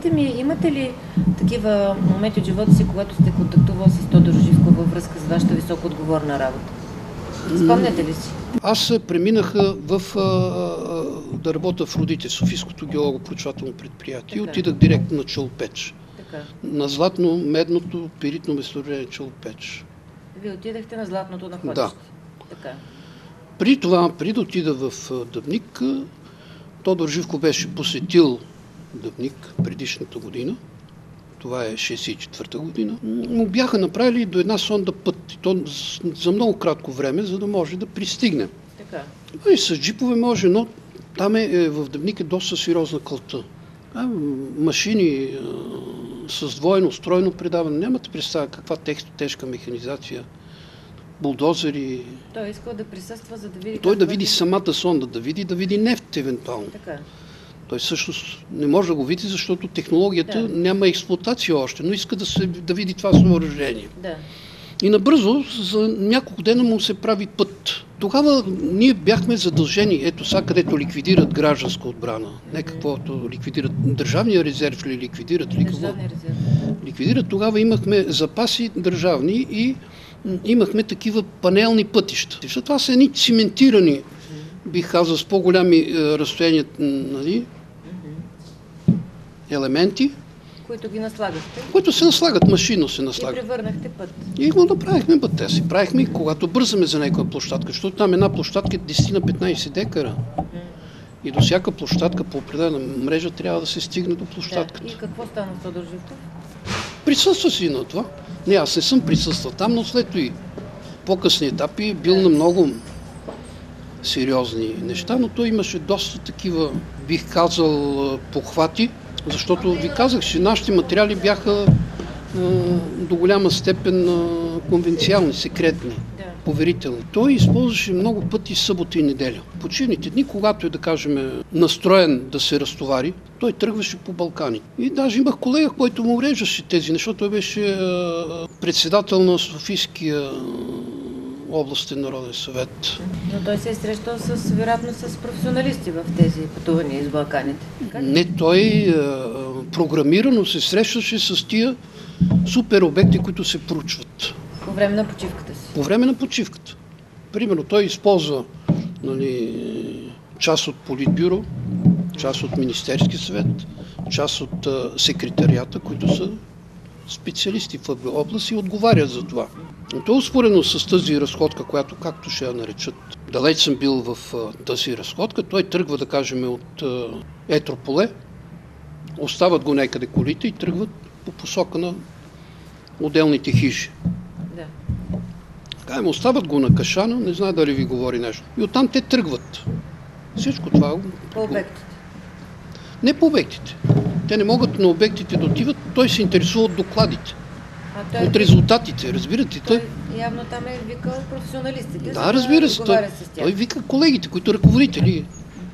Кажете ми, имате ли такива моменти от живота си, когато сте контактувал с Тодор Живков във връзка с вашата високо отговорна работа? Спомняте ли си? Аз преминах да работя в Родите, Софийското геолого-проучвателно предприятие. Така. Отидах директно на Челопеч. Така. На златно-медното пиритно месторождение Челопеч. Вие отидахте на златното находище? Да. Така. Преди да отида в Дъбник, Тодор Живков беше посетил Дъбник предишната година. Това е 64-та година. Му бяха направили до една сонда път. И то за много кратко време, за да може да пристигне. Така. И с джипове може, но там в Дъбник е доста сериозна кълта. Машини с двойно, стройно предаване. Нямате представа каква тежка механизация. Булдозери. Той искал да присъства, за да види... Той да види самата сонда, да види нефт евентуално. Така. Той всъщност не може да го види, защото технологията няма експлоатация още, но иска да види това съоръжение. Да. И набързо, за няколко дена му се прави път. Тогава ние бяхме задължени, ето сега където ликвидират гражданска отбрана, не каквото ликвидират държавния резерв или ликвидират ли какво. Държавния резерв. Ликвидират, тогава имахме запаси държавни и имахме такива панелни пътища. Защото това са едни циментирани, бих казал, с по-голями разстояния, нали, елементи, които ги наслагахте. които се наслагат, машинно се наслагат. И превърнахте път. И го направихме път. Те си правихме, когато бързаме за някаква площадка, защото там една площадка е 10 на 15 декара. И до всяка площадка по определена мрежа трябва да се стигне до площадката. Да. И какво стана с Тодор Живков? Присъства си на това. Не, аз не съм присъствал там, но след и по-късни етапи бил на много сериозни неща, но той имаше доста такива, бих казал, похвати, защото ви казах, че нашите материали бяха до голяма степен конвенциални, секретни, поверителни. Той използваше много пъти събота и неделя. Почивните дни, когато е, да кажем, настроен да се разтовари, той тръгваше по Балкани. И даже имах колега, който му уреждаше тези неща. Той беше председател на Софийския областен народен съвет. Но той се е срещал вероятно с професионалисти в тези пътувания из Балканите. Не, той програмирано се срещаше с тия супер обекти, които се проучват. По време на почивката си? По време на почивката. Примерно той използва, нали, част от Политбюро, част от Министерски съвет, част от секретарията, които са специалисти в област и отговарят за това. То успорено с тази разходка, която, както ще я наречат, далеч съм бил в тази разходка, той тръгва, да кажем, от Етрополе, остават го някъде колите и тръгват по посока на отделните хижи. Да. Така, остават го на Кашана, не знае дали ви говори нещо. И оттам те тръгват. Всичко това... По обектите? Не по обектите. Те не могат на обектите да отиват, той се интересува от докладите. От резултатите, разбирате? Той явно там е викал професионалистите. Да, разбира се. Той вика колегите, които ръководители.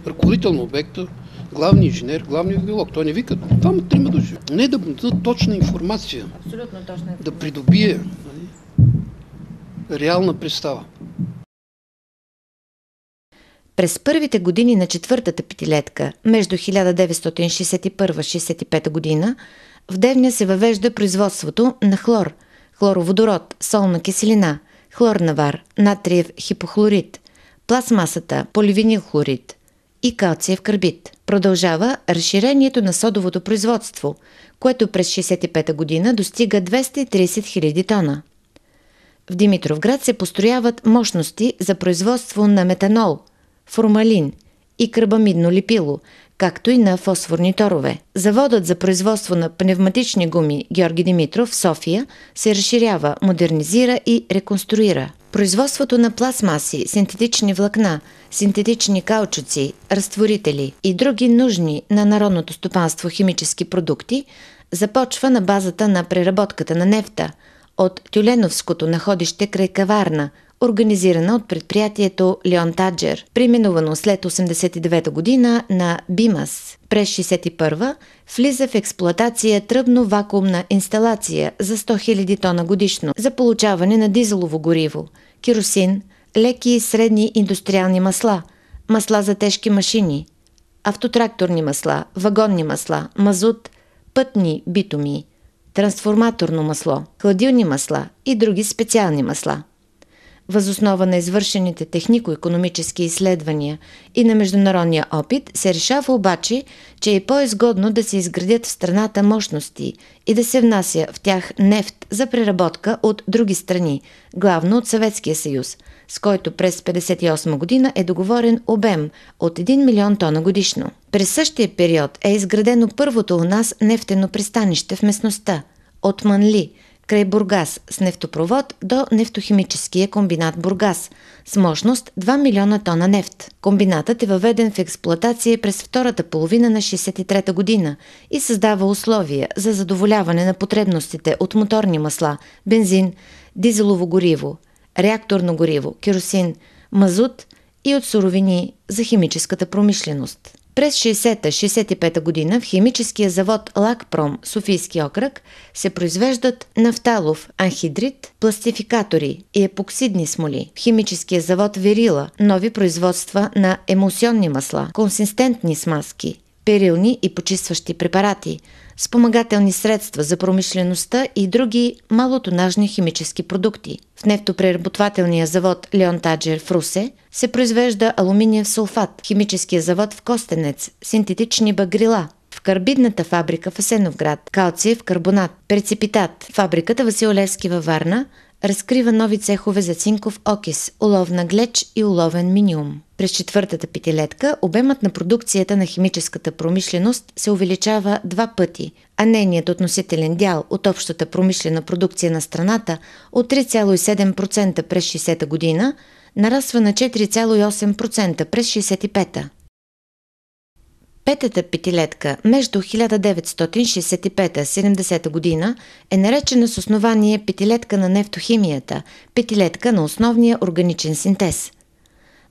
Ръководител на обекта, главни инженер, главният геолог. Той не вика двама-трима души. Не да дадат точна информация. Абсолютно точна информация. Да придобие реална представа. През първите години на четвъртата петилетка, между 1961-65 година, в Девня се въвежда производството на хлор, хлороводород, солна киселина, хлорна вар, натриев хипохлорид, пластмасата, поливинил хлорид и калциев карбид. Продължава разширението на содовото производство, което през 65 година достига 230 000 тона. В Димитровград се построяват мощности за производство на метанол, формалин и карбамидно липило, както и на фосфорни торове. Заводът за производство на пневматични гуми Георги Димитров в София се разширява, модернизира и реконструира. Производството на пластмаси, синтетични влакна, синтетични каучуци, разтворители и други нужни на народното стопанство химически продукти започва на базата на преработката на нефта от Тюленовското находище край Каварна, организирана от предприятието Леон Таджер, преименувано след 1989 година на БИМАС. През 1961 влиза в експлоатация тръбно-вакуумна инсталация за 100 000 тона годишно за получаване на дизелово гориво, керосин, леки и средни индустриални масла, масла за тежки машини, автотракторни масла, вагонни масла, мазут, пътни битуми, трансформаторно масло, хладилни масла и други специални масла. Въз основа на извършените технико-икономически изследвания и на международния опит се решава обаче, че е по-изгодно да се изградят в страната мощности и да се внася в тях нефт за преработка от други страни, главно от Съветския съюз, с който през 1958 година е договорен обем от 1 милион тона годишно. През същия период е изградено първото у нас нефтено пристанище в местността от Манли, край Бургас, с нефтопровод до нефтохимическия комбинат Бургас с мощност 2 милиона тона нефт. Комбинатът е въведен в експлоатация през втората половина на 1963 година и създава условия за задоволяване на потребностите от моторни масла, бензин, дизелово гориво, реакторно гориво, керосин, мазут и от суровини за химическата промишленост. През 1960-1965 година в химическия завод Лакпром, Софийски окръг, се произвеждат нафталов анхидрид, пластификатори и епоксидни смоли. В химическия завод Верила нови производства на емулсионни масла, консистентни смазки, перилни и почистващи препарати, спомагателни средства за промишлеността и други малотонажни химически продукти. В нефтопреработвателния завод Леон Таджер в Русе се произвежда алуминиев сулфат, химическия завод в Костенец, синтетични багрила, в карбидната фабрика в Асеновград, калциев карбонат, преципитат, фабриката Васил Левски във Варна разкрива нови цехове за цинков окис, оловна глеч и оловен миниум. През четвъртата петилетка обемът на продукцията на химическата промишленост се увеличава 2 пъти, а нейният относителен дял от общата промишлена продукция на страната от 3,7% през 60-та година нараства на 4,8% през 65-та. Петата петилетка между 1965-70 година е наречена с основание петилетка на нефтохимията, петилетка на основния органичен синтез.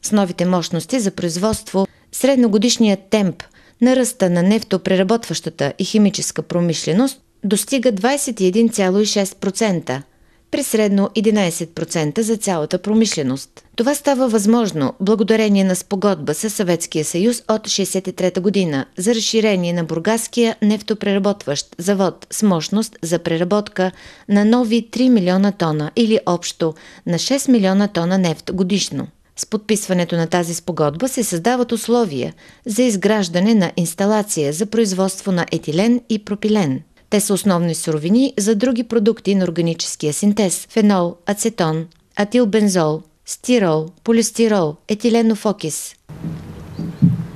С новите мощности за производство, средногодишният темп на ръста на нефтопреработващата и химическа промишленост достига 21,6%, при средно 11% за цялата промишленост. Това става възможно благодарение на спогодба със Съветския съюз от 1963 година за разширение на Бургаския нефтопреработващ завод с мощност за преработка на нови 3 милиона тона или общо на 6 милиона тона нефт годишно. С подписването на тази спогодба се създават условия за изграждане на инсталация за производство на етилен и пропилен. Те са основни суровини за други продукти на органическия синтез – фенол, ацетон, атилбензол, стирол, полистирол, етиленов окис.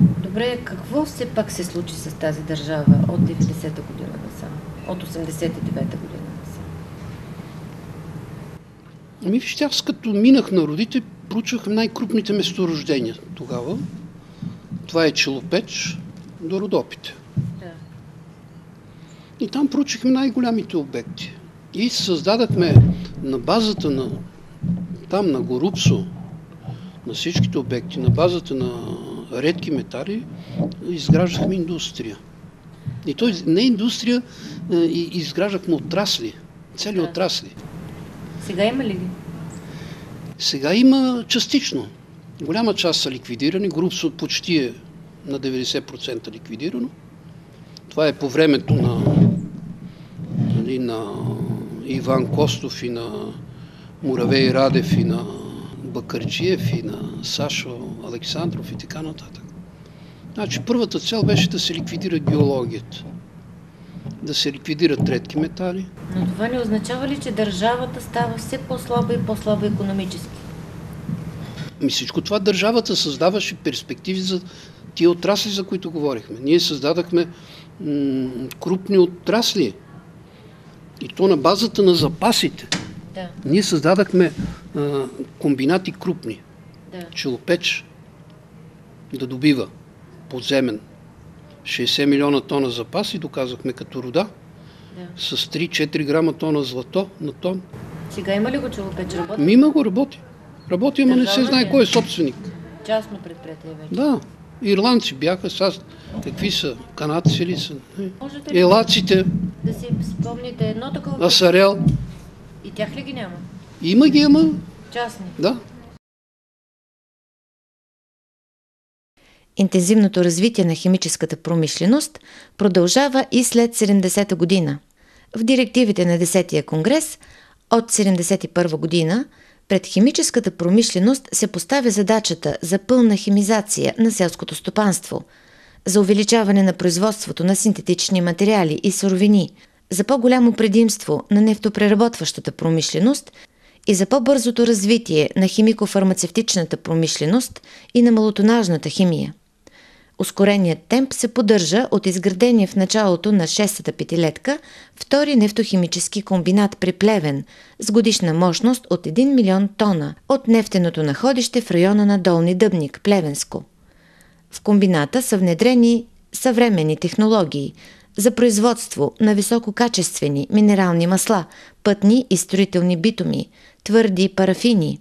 Добре, какво все пак се случи с тази държава от 90-та година насам, от 89-та година насам? Вижте, аз като минах на родите, проучвах най-крупните месторождения тогава. Това е Челопеч до Родопите. И там проучихме най-голямите обекти. И създадахме на базата на там на Горубсо, на всичките обекти, на базата на редки метали, изграждахме индустрия. И то не индустрия, изграждахме отрасли, цели отрасли. Сега има ли ги? Сега има частично. Голяма част са ликвидирани. Горубсо почти е на 90% ликвидирано. Това е по времето на Иван Костов и на Муравей Радев и на Бакърджиев и на Сашо Александров и така нататък. Значи първата цел беше да се ликвидира геологията, да се ликвидират редки метали. Но това не означава ли, че държавата става все по-слаба и по-слаба икономически? Всичко това държавата създаваше перспективи за тия отрасли, за които говорихме. Ние създадахме крупни отрасли. И то на базата на запасите. Да. Ние създадахме комбинати крупни. Да. Челопеч да добива подземен 60 милиона тона запас и доказахме като руда. Да. С 3-4 грама тона злато на тон. Сега има ли го Челопеч? Работи? Има го, работи. Работи, ама не се знае кой е собственик. Частно предприятие вече. Да. Ирландци бяха, сега какви са? Канадци ли са? Елаците. Да си спомните едно такова... Асарел. И тях ли ги няма? Има ги, ама... Частни. Да. Интензивното развитие на химическата промишленост продължава и след 70-та година. В директивите на 10-я конгрес от 71 година пред химическата промишленост се поставя задачата за пълна химизация на селското стопанство, за увеличаване на производството на синтетични материали и суровини, за по-голямо предимство на нефтопреработващата промишленост и за по-бързото развитие на химико-фармацевтичната промишленост и на малотонажната химия. Ускореният темп се поддържа от изградения в началото на 6-та петилетка втори нефтохимически комбинат при Плевен с годишна мощност от 1 милион тона от нефтеното находище в района на Долни Дъбник, Плевенско. В комбината са внедрени съвременни технологии за производство на висококачествени минерални масла, пътни и строителни битуми, твърди парафини,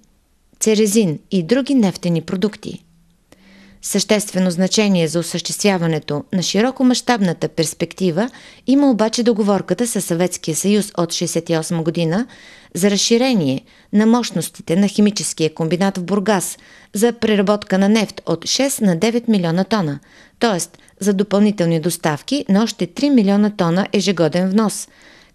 церезин и други нефтени продукти. Съществено значение за осъществяването на широкомащабната перспектива има обаче договорката със Съветския съюз от 1968 година за разширение на мощностите на химическия комбинат в Бургас за преработка на нефт от 6 на 9 милиона тона, т.е. за допълнителни доставки на още 3 милиона тона ежегоден внос,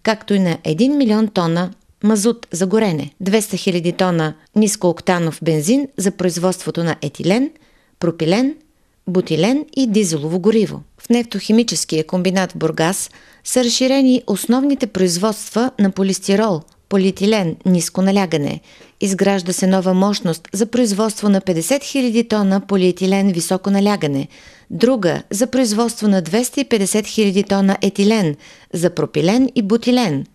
както и на 1 милион тона мазут за горене, 200 хиляди тона нискооктанов бензин за производството на етилен, пропилен, бутилен и дизелово гориво. В нефтохимическия комбинат в Бургас са разширени основните производства на полистирол, полиетилен, ниско налягане. Изгражда се нова мощност за производство на 50 000 тона полиетилен високо налягане, друга за производство на 250 000 тона етилен, за пропилен и бутилен.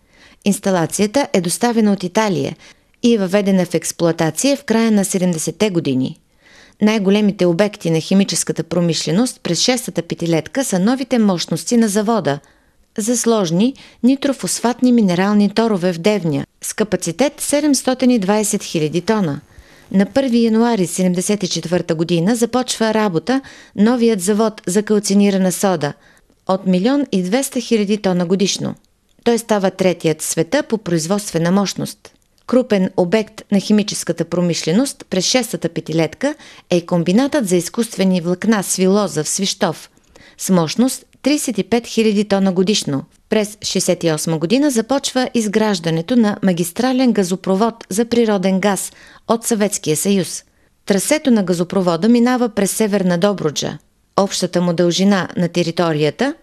Инсталацията е доставена от Италия и е въведена в експлоатация в края на 70-те години. Най-големите обекти на химическата промишленост през 6-та петилетка са новите мощности на завода за сложни нитрофосфатни минерални торове в Девня с капацитет 720 000 тона. На 1 януари 1974 година започва работа новият завод за калцинирана сода от 1 200 000 тона годишно. Той става третият в света по производствена мощност. Крупен обект на химическата промишленост през 6-та петилетка е комбинатът за изкуствени влакна свилоза в Свищов с мощност 35 000 тона годишно. През 1968 година започва изграждането на магистрален газопровод за природен газ от Съветския съюз. Трасето на газопровода минава през Северна Добруджа. Общата му дължина на територията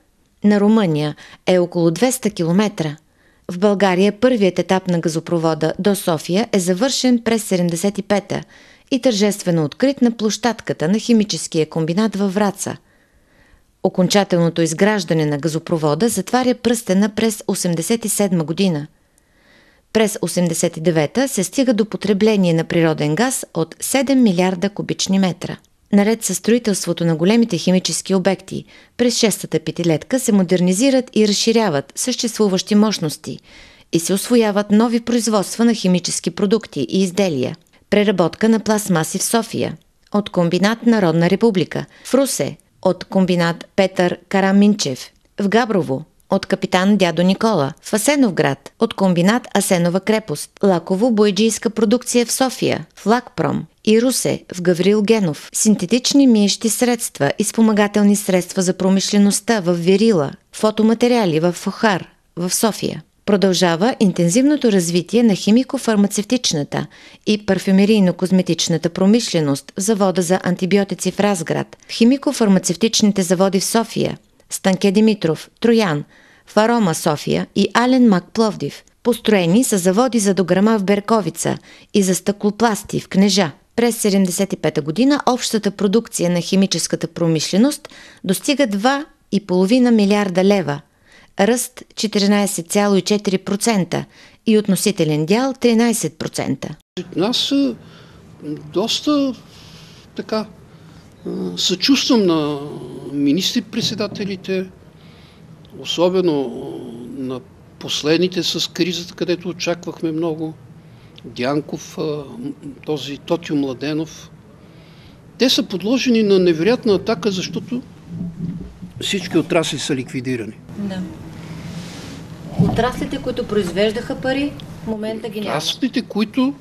на Румъния е около 200 км. В България първият етап на газопровода до София е завършен през 1975-та и тържествено открит на площадката на химическия комбинат във Враца. Окончателното изграждане на газопровода затваря пръстена през 1987 година. През 1989 се стига до потребление на природен газ от 7 милиарда кубични метра. Наред със строителството на големите химически обекти, през 6-та петилетка се модернизират и разширяват съществуващи мощности и се усвояват нови производства на химически продукти и изделия. Преработка на пластмаси в София от комбинат Народна република, в Русе от комбинат Петър Караминчев, в Габрово от капитан Дядо Никола, в Асеновград от комбинат Асенова крепост, лаково-бойджийска продукция в София, в Лакпром и Русе, в Гаврил Генов, синтетични миещи средства и спомагателни средства за промишлеността в Вирила, фотоматериали в Фохар, в София. Продължава интензивното развитие на химико-фармацевтичната и парфюмерийно-козметичната промишленост в завода за антибиотици в Разград, в химико-фармацевтичните заводи в София, Станке Димитров, Троян, в Арома София и Ален Мак Пловдив. Построени са заводи за дограма в Берковица и за стъклопласти в Кнежа. През 1975 година общата продукция на химическата промишленост достига 2,5 милиарда лева, ръст 14,4% и относителен дял 13%. Аз доста така съчувствам на министри-председателите, особено на последните с кризата, където очаквахме много. Дянков, този Тотю Младенов. Те са подложени на невероятна атака, защото всички отрасли са ликвидирани. Да. Отраслите, които произвеждаха пари, в момента ги няма. Отраслите, които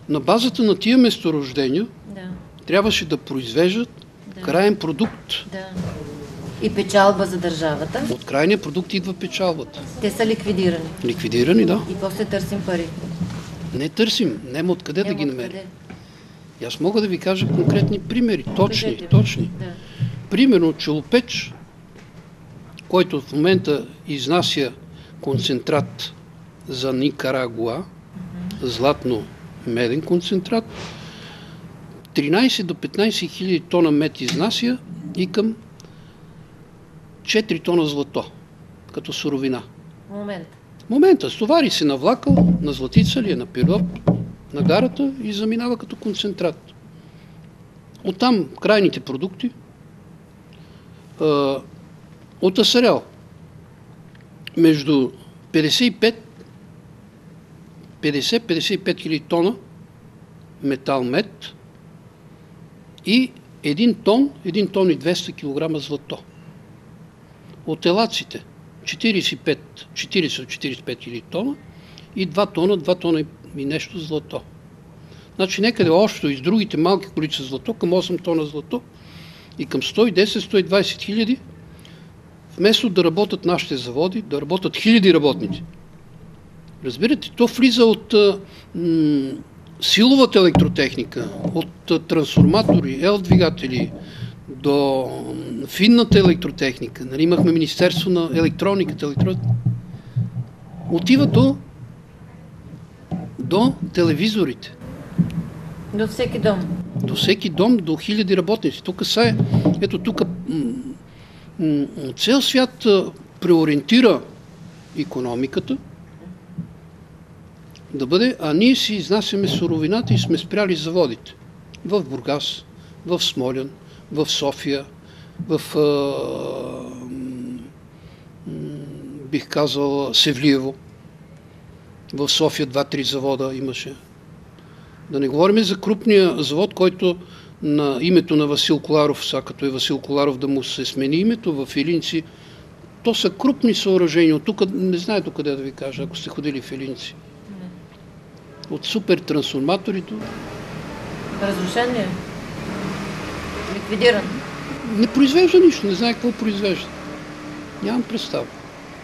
на базата на тия месторождения трябваше да произвеждат Да. Краен продукт. Да. И печалба за държавата. От крайния продукт идва печалбата. Те са ликвидирани. Ликвидирани, да. И после търсим пари. Не търсим, няма откъде да ги Няма намерим. откъде. И аз мога да ви кажа конкретни примери, точни. Да. Примерно Челопеч, който в момента изнася концентрат за Никарагуа, златно-меден концентрат, 13 до 15 хиляди тона мед изнася и към 4 тона злато, като суровина. В момента стовари се на влака, на Златица ли е, на Пирот, на гарата и заминава като концентрат. Оттам крайните продукти от Асарел между 50-55 хиляди тона метал мед и 1 тон и 200 кг злато. От елаците 40-45 хиляди тона и 2 тона и нещо злато. Значи някъде общо и с другите малки количества злато към 8 тона злато и към 110-120 хиляди, вместо да работят нашите заводи, да работят хиляди работници. Разбирате, то влиза от силовата електротехника, от трансформатори, двигатели до финната електротехника. Нали, имахме Министерство на електрониката. Отива до телевизорите. До всеки дом. До всеки дом, до хиляди работници. Тук цял свят преориентира икономиката да бъде, а ние си изнасяме суровината и сме спряли заводите. В Бургас, в Смолян, в София, в бих казал Севлиево. В София 2-3 завода имаше. Да не говорим за крупния завод, който на името на Васил Коларов, сега като е Васил Коларов да му се смени името, в Илинци. То са крупни съоръжения. От тук не знае до къде да ви кажа, ако сте ходили в Илинци. От супер трансформатори до... Разрушен ли е? Ликвидиран? Не произвежда нищо, не знае какво произвежда. Нямам представа.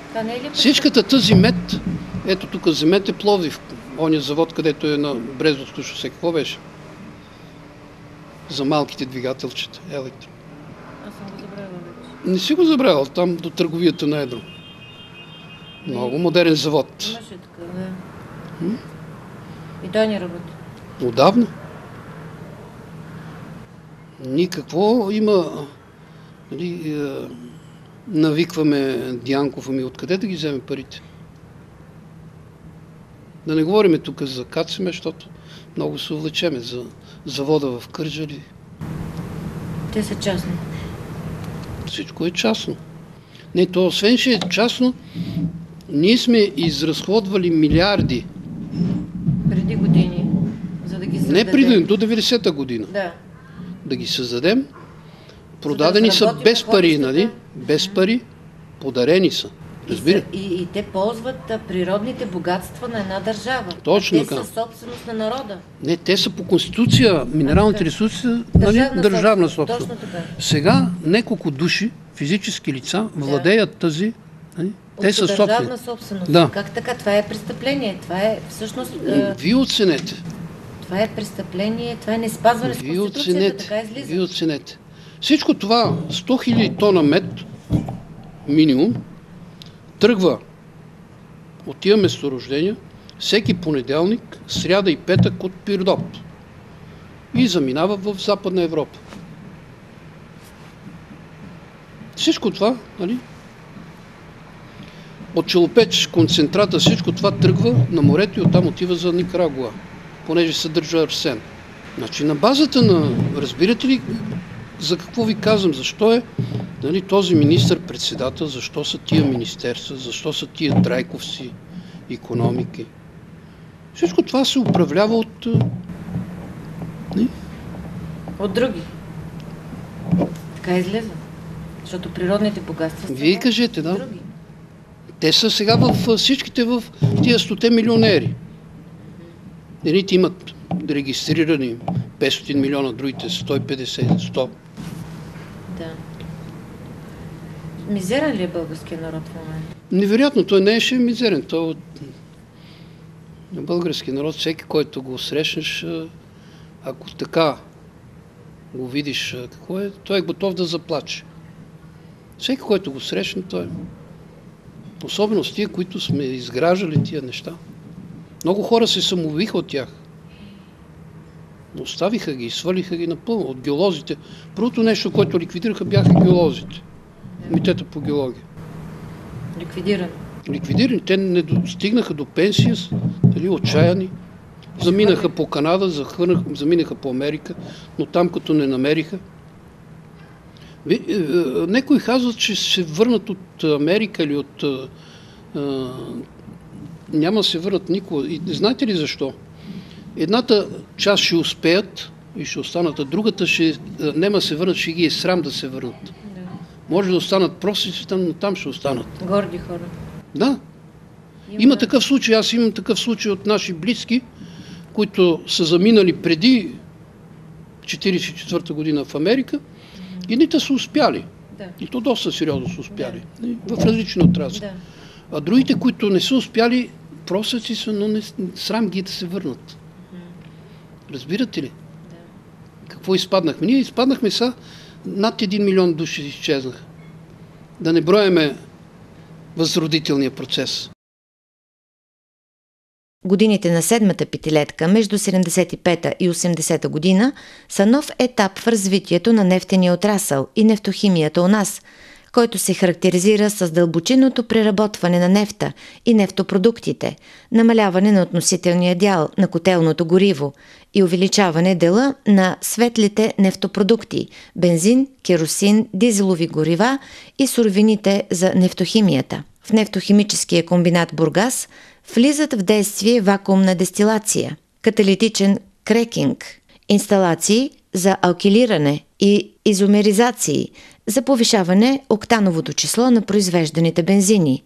Това не е ли? Всичката тази мед, ето тук вземете Пловдив, ония завод, където е на Брезовско шосе, какво беше? За малките двигателчета, електро. Аз съм го забравила вече. Не си го забравял, там до търговията на едро. Много модерен завод. Имаше такъв, да. И той не работи. Отдавна. Никакво има... Нали, навикваме Дянков, ами откъде да ги вземе парите? Да не говорим тук за Кацеме, защото много се увлечеме за завода в Кърджали. Те са частни. Всичко е частно. Не, то освен, че е частно, ние сме изразходвали милиарди. Преди години, за да ги създадем. Не преди, до 90-та година. Да. Да ги създадем. Продадени са без пари, нали? Без пари, подарени са. Разбира. И те ползват природните богатства на една държава. Точно те така. са собственост на народа. Не, те са по конституция, минералните ресурси, нали, държавна собственост. Точно така. Сега няколко души, физически лица, владеят тази. Нали? Те са държавна собствени. собственост. Да. Как така? Това е престъпление. Това е всъщност... Вие оценете. Това е престъпление, това е неспазване с конституцията, така излиза. Вие оценете. Всичко това, 100 000 тона мед, минимум, тръгва от тия месторождения всеки понеделник, сряда и петък от Пирдоп и заминава в Западна Европа. Всичко това, нали? От Челопеч, концентрата, всичко това тръгва на морето и оттам отива за Никарагуа, понеже съдържа арсен. Значи на базата на, разбирате ли за какво ви казвам, защо е, нали, този министър-председател, защо са тия министерства, защо са тия драйковси икономики. Всичко това се управлява от... Не? От други. Така излиза. Защото природните богатства са... Вие кажете, да. Други. Те са сега в всичките в тия 100 милионери. Едните имат регистрирани 500 милиона, другите 150, 100. Мизерен ли е българския народ в момента? Невероятно, той не е мизерен. Той български народ, всеки, който го срещнеш, ако така го видиш какво е, той е готов да заплаче. Всеки, който го срещне, той особено с тия, които сме изграждали тия неща. Много хора се самоубиха от тях. Оставиха ги и свалиха ги напълно от геолозите. Първото нещо, което ликвидираха, бяха геолозите. Комитета по геология. Ликвидирани. Те не достигнаха до пенсия, дали отчаяни. Заминаха по Канада, заминаха по Америка, но там като не намериха. Некои казват, че се върнат от Америка или от... няма се върнат никога. И знаете ли защо? Едната част ще успеят и ще останат, а другата няма се върнат, ще ги е срам да се върнат. Да. Може да останат прости, но там ще останат. Горди хора. Да. Има такъв случай, аз имам такъв случай от наши близки, които са заминали преди 1944 година в Америка и ните са успяли. Да. И то доста сериозно са успяли. Да. В различни отрасли. Да. А другите, които не са успяли, просят си, но срам ги да се върнат. Разбирате ли? Да. Какво изпаднахме? Ние изпаднахме са над 1 милион души изчезнаха. Да не брояме възродителния процес. Годините на седмата петилетка между 75-та и 80-та година са нов етап в развитието на нефтения отрасъл и нефтохимията у нас, който се характеризира с дълбочинното преработване на нефта и нефтопродуктите, намаляване на относителния дял на котелното гориво и увеличаване дела на светлите нефтопродукти – бензин, керосин, дизелови горива и суровините за нефтохимията. В нефтохимическия комбинат Бургас влизат в действие вакуумна дестилация, каталитичен крекинг, инсталации за алкилиране и изомеризации за повишаване октановото число на произвежданите бензини.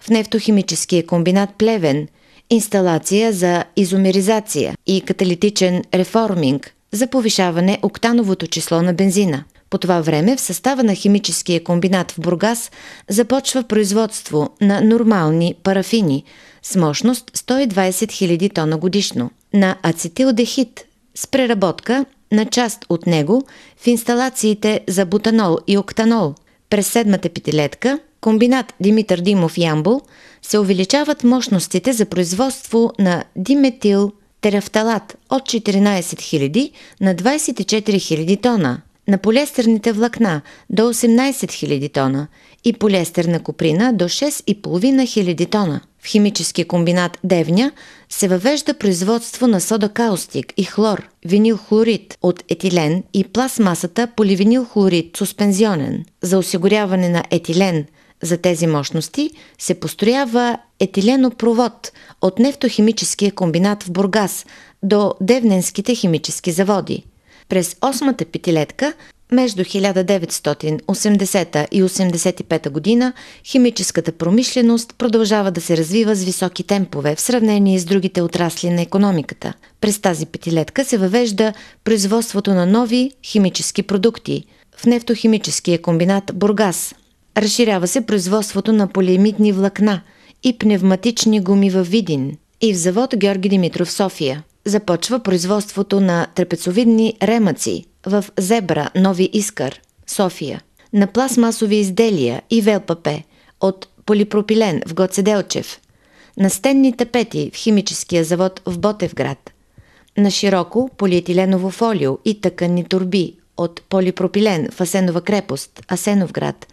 В нефтохимическия комбинат Плевен инсталация за изомеризация и каталитичен реформинг за повишаване октановото число на бензина. По това време в състава на химическия комбинат в Бургас започва производство на нормални парафини с мощност 120 000 тона годишно, на ацетилдехид с преработка на част от него в инсталациите за бутанол и октанол. През седмата петилетка комбинат Димитър Димов Ямбол се увеличават мощностите за производство на диметил терафталат от 14 000 на 24 000 тона, на полиестерните влакна до 18 000 тона и полиестерна куприна до 6 500 тона. В химически комбинат Девня се въвежда производство на сода каустик и хлор, винилхлорид от етилен и пластмасата поливинилхлорид суспензионен. За осигуряване на етилен за тези мощности се построява етиленопровод от нефтохимическия комбинат в Бургас до Девненските химически заводи. През 8-та петилетка между 1980 и 1985 година химическата промишленост продължава да се развива с високи темпове в сравнение с другите отрасли на икономиката. През тази петилетка се въвежда производството на нови химически продукти в нефтохимическия комбинат Бургас. Разширява се производството на полиамидни влакна и пневматични гуми във Видин и в завод Георги Димитров София. Започва производството на трапецовидни ремъци в Зебра Нови Искър, София, на пластмасови изделия и ВЛПП от полипропилен в Гоце Делчев, на стенни тапети в химическия завод в Ботевград, на широко полиетиленово фолио и тъканни турби от полипропилен в Асенова крепост, Асеновград,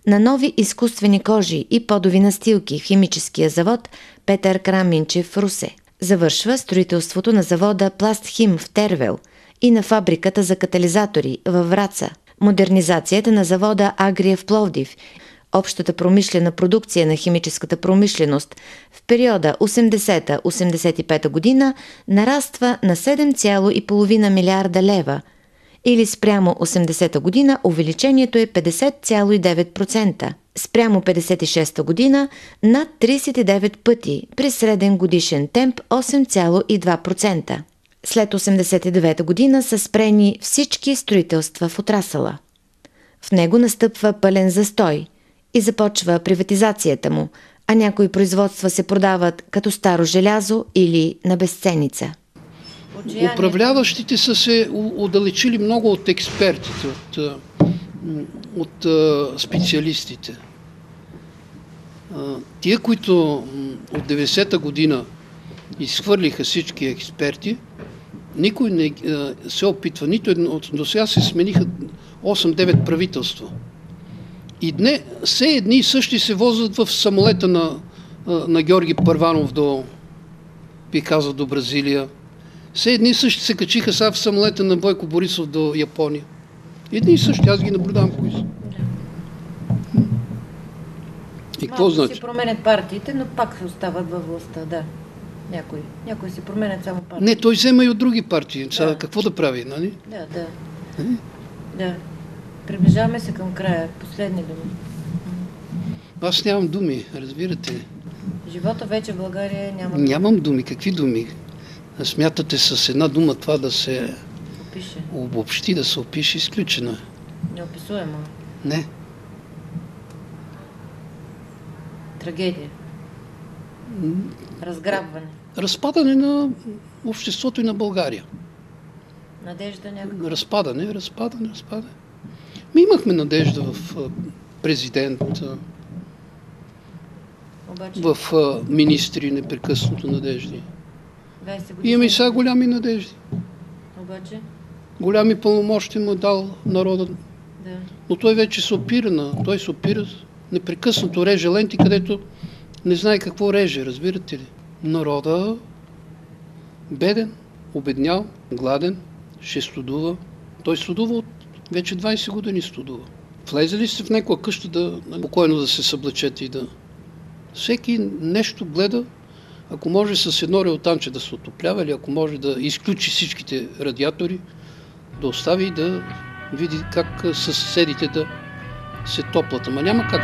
на нови изкуствени кожи и подови настилки в химическия завод Петър Краминчев в Русе. Завършва строителството на завода Пластхим в Тервел и на фабриката за катализатори във Враца, модернизацията на завода Агрия в Пловдив, общата промишлена продукция на химическата промишленост в периода 80-85 година нараства на 7,5 милиарда лева, или спрямо 80-та година увеличението е 50,9%, спрямо 56-та година над 39 пъти при среден годишен темп 8,2%. След 89-та година са спрени всички строителства в отрасъла. В него настъпва пълен застой и започва приватизацията му, а някои производства се продават като старо желязо или на безценица. Управляващите са се отдалечили много от експертите, от специалистите. Тия, които от 90-та година изхвърлиха всички експерти, никой не се опитва, нито едно, до сега се смениха 8-9 правителства. И днес все едни и същи се возят в самолета на Георги Първанов до Бразилия. Все едни и същи се качиха сега в самолета на Бойко Борисов до Япония. Едни и същи, аз ги наблюдавам кои са. И какво значи? Си променят партиите, но пак се остават във властта, да. Някои си променят само партии. Не, той взема и от други партии. Да. Какво да прави, нали? Да. Да. Приближаваме се към края. Последни думи. Аз нямам думи, разбирате ли. Живота вече в България няма. Нямам думи. Какви думи? Смятате с една дума това да се обобщи, да се опише, изключено. Неописуемо. Не. Трагедия. Разграбване. Разпадане на обществото и на България. Надежда някаква. Разпадане. Ми имахме надежда в президент, Обаче... в министри, непрекъснато надежди. 20 години. Имаме и сега голями надежди. Обаче? Голями пълномощия му дал народа. Да. Но той вече се опира непрекъснато реже ленти, където не знае какво реже, разбирате ли? Народа беден, обеднял, гладен, ще студува. Той студува от вече 20 години студува. Влезе ли сте в някоя къща спокойно да се съблечете и да... Всеки нещо гледа, ако може с едно реотанче да се отоплява или ако може да изключи всичките радиатори, да остави и да види как съседите да се топлят. Ама няма как.